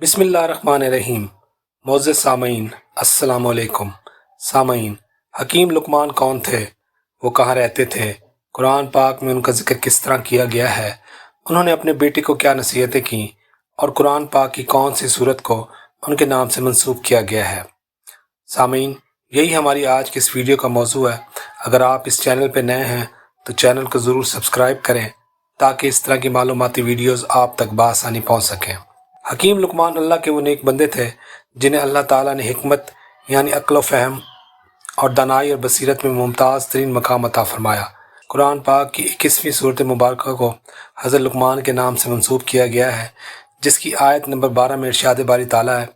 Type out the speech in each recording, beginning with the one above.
بسم اللہ الرحمن الرحیم۔ معزز سامعین السلام علیکم۔ سامعین، حکیم لقمان کون تھے؟ وہ کہاں رہتے تھے؟ قرآن پاک میں ان کا ذکر کس طرح کیا گیا ہے؟ انہوں نے اپنے بیٹے کو کیا نصیحتیں کیں اور قرآن پاک کی کون سی صورت کو ان کے نام سے منسوب کیا گیا ہے؟ سامعین، یہی ہماری آج کی اس ویڈیو کا موضوع ہے۔ اگر آپ اس چینل پہ نئے ہیں تو چینل کو ضرور سبسکرائب کریں تاکہ اس طرح کی معلوماتی ویڈیوز آپ تک بآسانی پہنچ سکیں۔ حکیم لقمان اللہ کے وہ نیک بندے تھے جنہیں اللہ تعالیٰ نے حکمت یعنی عقل و فہم اور دانائی اور بصیرت میں ممتاز ترین مقام عطا فرمایا۔ قرآن پاک کی 21ویں صورت مبارکہ کو حضرت لقمان کے نام سے منسوب کیا گیا ہے، جس کی آیت نمبر 12 میں ارشاد باری تعالیٰ ہے،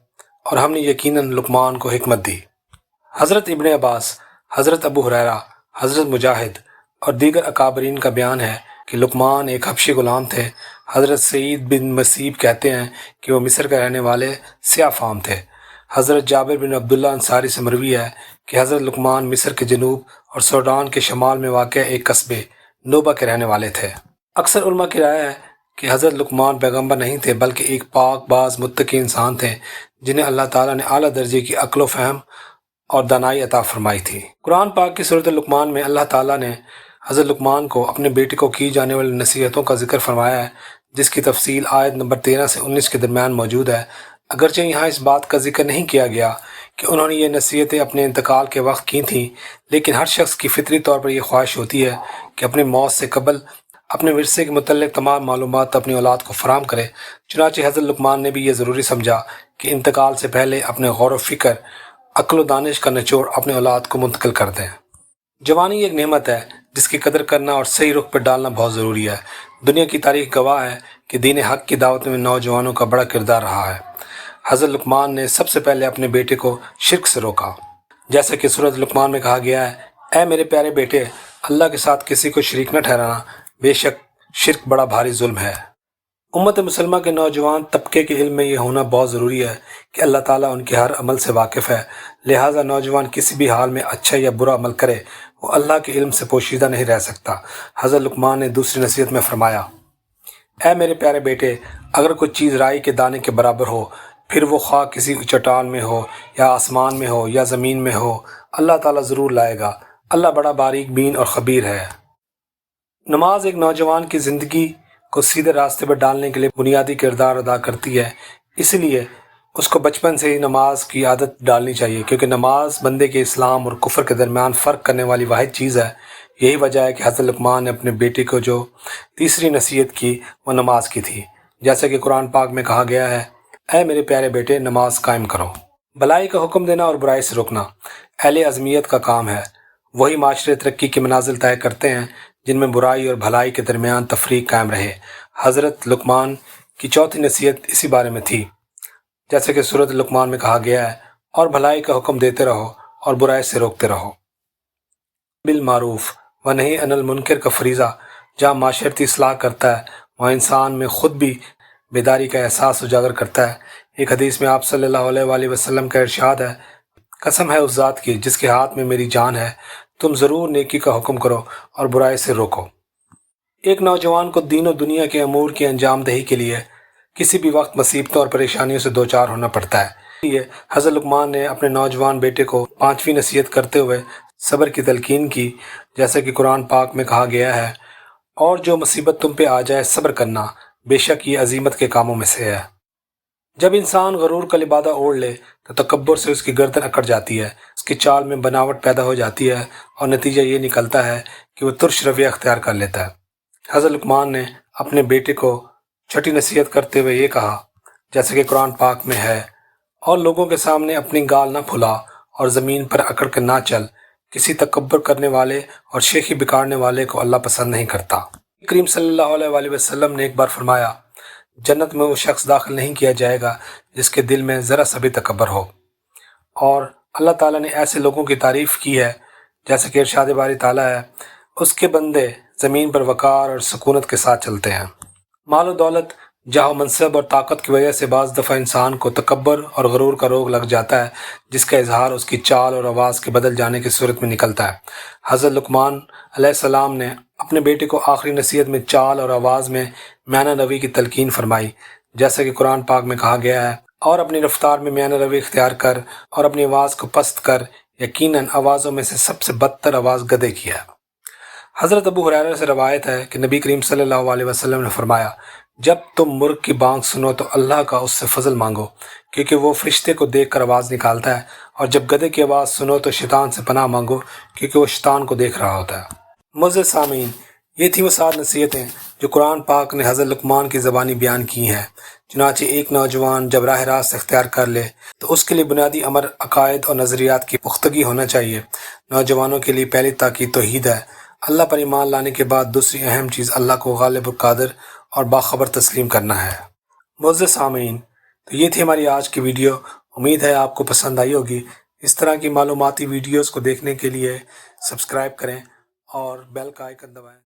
اور ہم نے یقیناً لقمان کو حکمت دی۔ حضرت ابن عباس، حضرت ابو ہریرہ، حضرت مجاہد اور دیگر اکابرین کا بیان ہے کہ لقمان ایک حبشی غلام تھے۔ حضرت سعید بن مسیب کہتے ہیں کہ وہ مصر کے رہنے والے سیاہ فام تھے۔ حضرت جابر بن عبداللہ انصاری سے مروی ہے کہ حضرت لقمان مصر کے جنوب اور سوڈان کے شمال میں واقع ایک قصبے نوبہ کے رہنے والے تھے۔ اکثر علماء کی رائے ہے کہ حضرت لقمان پیغمبر نہیں تھے بلکہ ایک پاک باز متقی انسان تھے جنہیں اللہ تعالیٰ نے اعلیٰ درجے کی عقل و فہم اور دانائی عطا فرمائی تھی۔ قرآن پاک کی سورۃ لقمان میں اللہ تعالیٰ نے حضرت لقمان کو اپنے بیٹے کو کی جانے والی نصیحتوں کا ذکر فرمایا ہے، جس کی تفصیل آیت نمبر 13 سے 19 کے درمیان موجود ہے۔ اگرچہ یہاں اس بات کا ذکر نہیں کیا گیا کہ انہوں نے یہ نصیحتیں اپنے انتقال کے وقت کی تھیں، لیکن ہر شخص کی فطری طور پر یہ خواہش ہوتی ہے کہ اپنے موت سے قبل اپنے ورثے کے متعلق تمام معلومات اپنی اولاد کو فراہم کرے۔ چنانچہ حضرت لقمان نے بھی یہ ضروری سمجھا کہ انتقال سے پہلے اپنے غور و فکر، عقل و دانش کا نچوڑ اپنے اولاد کو منتقل کر دیں۔ جوانی ایک نعمت ہے جس کی قدر کرنا اور صحیح رخ پر ڈالنا بہت ضروری ہے۔ دنیا کی تاریخ گواہ ہے کہ دین حق کی دعوت میں نوجوانوں کا بڑا کردار رہا ہے۔ حضرت لقمان نے سب سے پہلے اپنے بیٹے کو شرک سے روکا، جیسا کہ سورۃ لقمان میں کہا گیا ہے، اے میرے پیارے بیٹے، اللہ کے ساتھ کسی کو شریک نہ ٹھہرانا، بے شک شرک بڑا بھاری ظلم ہے۔ امت مسلمہ کے نوجوان طبقے کے علم میں یہ ہونا بہت ضروری ہے کہ اللہ تعالیٰ ان کے ہر عمل سے واقف ہے، لہٰذا نوجوان کسی بھی حال میں اچھا یا برا عمل کرے وہ اللہ کے علم سے پوشیدہ نہیں رہ سکتا۔ حضرت لقمان نے دوسری نصیحت میں فرمایا، اے میرے پیارے بیٹے، اگر کوئی چیز رائی کے دانے کے برابر ہو، پھر وہ خواہ کسی چٹان میں ہو یا آسمان میں ہو یا زمین میں ہو، اللہ تعالیٰ ضرور لائے گا۔ اللہ بڑا باریک بین اور خبیر ہے۔ نماز ایک نوجوان کی زندگی کو سیدھے راستے پر ڈالنے کے لیے بنیادی کردار ادا کرتی ہے، اس لیے اس کو بچپن سے ہی نماز کی عادت ڈالنی چاہیے، کیونکہ نماز بندے کے اسلام اور کفر کے درمیان فرق کرنے والی واحد چیز ہے۔ یہی وجہ ہے کہ حضرت لقمان نے اپنے بیٹے کو جو تیسری نصیحت کی وہ نماز کی تھی، جیسا کہ قرآن پاک میں کہا گیا ہے، اے میرے پیارے بیٹے، نماز قائم کرو۔ بھلائی کا حکم دینا اور برائی سے روکنا اہل عزمیت کا کام ہے۔ وہی معاشرے ترقی کے منازل طے کرتے ہیں جن میں برائی اور بھلائی کے درمیان تفریق قائم رہے۔ حضرت لقمان کی چوتھی نصیحت اسی بارے میں تھی، جیسے کہ سورۃ لقمان میں کہا گیا ہے، اور بھلائی کا حکم دیتے رہو اور برائی سے روکتے رہو۔ بالمعروف و نہی عن المنکر کا فریضہ جہاں معاشرتی اصلاح کرتا ہے وہاں انسان میں خود بھی بیداری کا احساس اجاگر کرتا ہے۔ ایک حدیث میں آپ صلی اللہ علیہ وآلہ وسلم کا ارشاد ہے، قسم ہے اس ذات کی جس کے ہاتھ میں میری جان ہے، تم ضرور نیکی کا حکم کرو اور برائی سے روکو۔ ایک نوجوان کو دین و دنیا کے امور کی انجام دہی کے لیے کسی بھی وقت مصیبتوں اور پریشانیوں سے دوچار ہونا پڑتا ہے۔ اس لیے حضرت لقمان نے اپنے نوجوان بیٹے کو 5ویں نصیحت کرتے ہوئے صبر کی تلقین کی، جیسے کہ قرآن پاک میں کہا گیا ہے، اور جو مصیبت تم پہ آ جائے صبر کرنا، بے شک یہ عزیمت کے کاموں میں سے ہے۔ جب انسان غرور کا لبادہ اوڑھ لے تو تکبر سے اس کی گردن اکڑ جاتی ہے، اس کی چال میں بناوٹ پیدا ہو جاتی ہے اور نتیجہ یہ نکلتا ہے کہ وہ ترش رویہ اختیار کر لیتا ہے۔ حضرت لقمان نے اپنے بیٹے کو چھٹی نصیحت کرتے ہوئے یہ کہا، جیسے کہ قرآن پاک میں ہے، اور لوگوں کے سامنے اپنی گال نہ پھلا اور زمین پر اکڑ کر نہ چل، کسی تکبر کرنے والے اور شیخی بکارنے والے کو اللہ پسند نہیں کرتا۔ کریم صلی اللہ علیہ وآلہ وسلم نے ایک بار فرمایا، جنت میں وہ شخص داخل نہیں کیا جائے گا جس کے دل میں ذرا سا بھی تکبر ہو۔ اور اللہ تعالیٰ نے ایسے لوگوں کی تعریف کی ہے، جیسے کہ ارشاد باری تعالیٰ ہے، اس کے بندے زمین پر وقار اور سکونت کے ساتھ چلتے ہیں۔ مال و دولت، جاہ و منصب اور طاقت کی وجہ سے بعض دفعہ انسان کو تکبر اور غرور کا روگ لگ جاتا ہے، جس کا اظہار اس کی چال اور آواز کے بدل جانے کی صورت میں نکلتا ہے۔ حضرت لقمان علیہ السلام نے اپنے بیٹے کو آخری نصیحت میں چال اور آواز میں میانہ روی کی تلقین فرمائی، جیسا کہ قرآن پاک میں کہا گیا ہے، اور اپنی رفتار میں میانہ روی اختیار کر اور اپنی آواز کو پست کر یقیناً آوازوں میں سے سب سے بدتر آواز گدھے کی ہے۔ حضرت ابو ہریرہ سے روایت ہے کہ نبی کریم صلی اللہ علیہ وسلم نے فرمایا، جب تم مرغ کی بانگ سنو تو اللہ کا اس سے فضل مانگو، کیونکہ وہ فرشتے کو دیکھ کر آواز نکالتا ہے، اور جب گدھے کی آواز سنو تو شیطان سے پناہ مانگو، کیونکہ وہ شیطان کو دیکھ رہا ہوتا ہے۔ معزز سامعین، یہ تھی وہ 7 نصیحتیں جو قرآن پاک نے حضرت لقمان کی زبانی بیان کی ہیں۔ چنانچہ ایک نوجوان جب راہ راست اختیار کر لے تو اس کے لیے بنیادی امر عقائد اور نظریات کی پختگی ہونا چاہیے۔ نوجوانوں کے لیے پہلی تاکید توحید ہے۔ اللہ پر ایمان لانے کے بعد دوسری اہم چیز اللہ کو غالب القادر اور باخبر تسلیم کرنا ہے۔ معزز سامعین، تو یہ تھی ہماری آج کی ویڈیو۔ امید ہے آپ کو پسند آئی ہوگی۔ اس طرح کی معلوماتی ویڈیوز کو دیکھنے کے لیے سبسکرائب کریں اور بیل کا آئیکن دبائیں۔